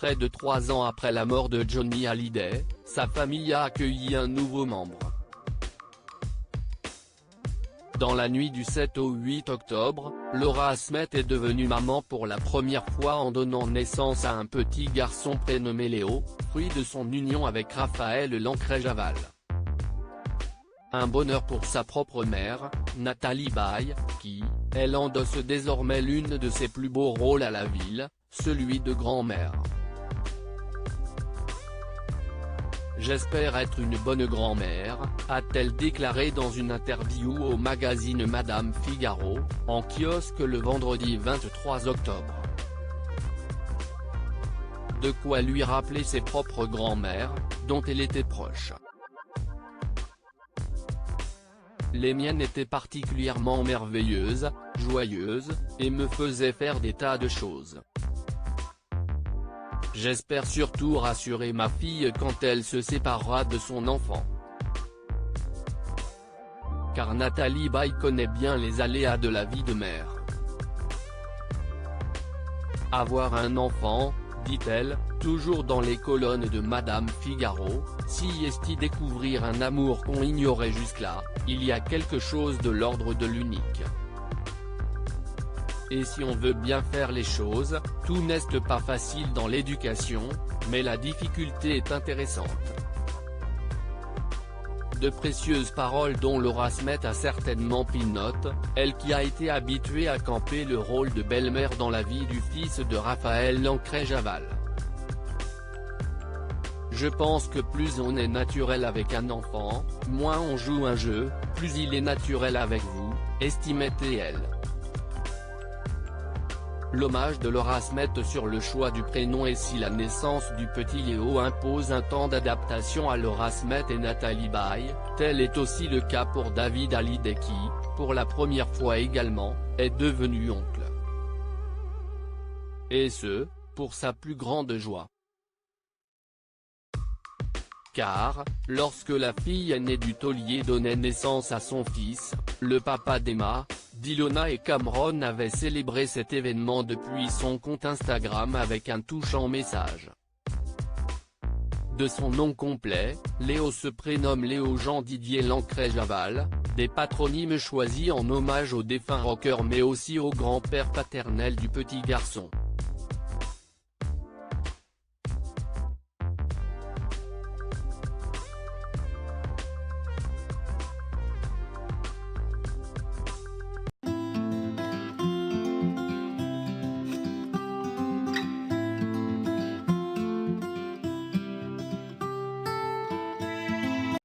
Près de 3 ans après la mort de Johnny Hallyday, sa famille a accueilli un nouveau membre. Dans la nuit du 7 au 8 octobre, Laura Smet est devenue maman pour la première fois en donnant naissance à un petit garçon prénommé Léo, fruit de son union avec Raphaël Lancret-Javal. Un bonheur pour sa propre mère, Nathalie Baye, qui, elle endosse désormais l'une de ses plus beaux rôles à la ville, celui de grand-mère. J'espère être une bonne grand-mère, a-t-elle déclaré dans une interview au magazine Madame Figaro, en kiosque le vendredi 23 octobre. De quoi lui rappeler ses propres grand-mères, dont elle était proche. Les miennes étaient particulièrement merveilleuses, joyeuses, et me faisaient faire des tas de choses. J'espère surtout rassurer ma fille quand elle se séparera de son enfant. Car Nathalie Baye connaît bien les aléas de la vie de mère. Avoir un enfant, dit-elle, toujours dans les colonnes de Madame Figaro, si est-y découvrir un amour qu'on ignorait jusque-là, il y a quelque chose de l'ordre de l'unique. Et si on veut bien faire les choses, tout n'est pas facile dans l'éducation, mais la difficulté est intéressante. De précieuses paroles dont Laura Smet a certainement pris note, elle qui a été habituée à camper le rôle de belle-mère dans la vie du fils de Raphaël Lancret-Javal. Je pense que plus on est naturel avec un enfant, moins on joue un jeu, plus il est naturel avec vous, estimait-elle. L'hommage de Laura Smet sur le choix du prénom et si la naissance du petit Léo impose un temps d'adaptation à Laura Smet et Nathalie Baye, tel est aussi le cas pour David Hallyday qui, pour la première fois également, est devenu oncle. Et ce, pour sa plus grande joie. Car, lorsque la fille aînée du taulier donnait naissance à son fils, le papa d'Emma, d'Ilona et Cameron avait célébré cet événement depuis son compte Instagram avec un touchant message. De son nom complet, Léo se prénomme Léo Jean Didier Lancret-Javal, des patronymes choisis en hommage au défunt rocker mais aussi au grand-père paternel du petit garçon.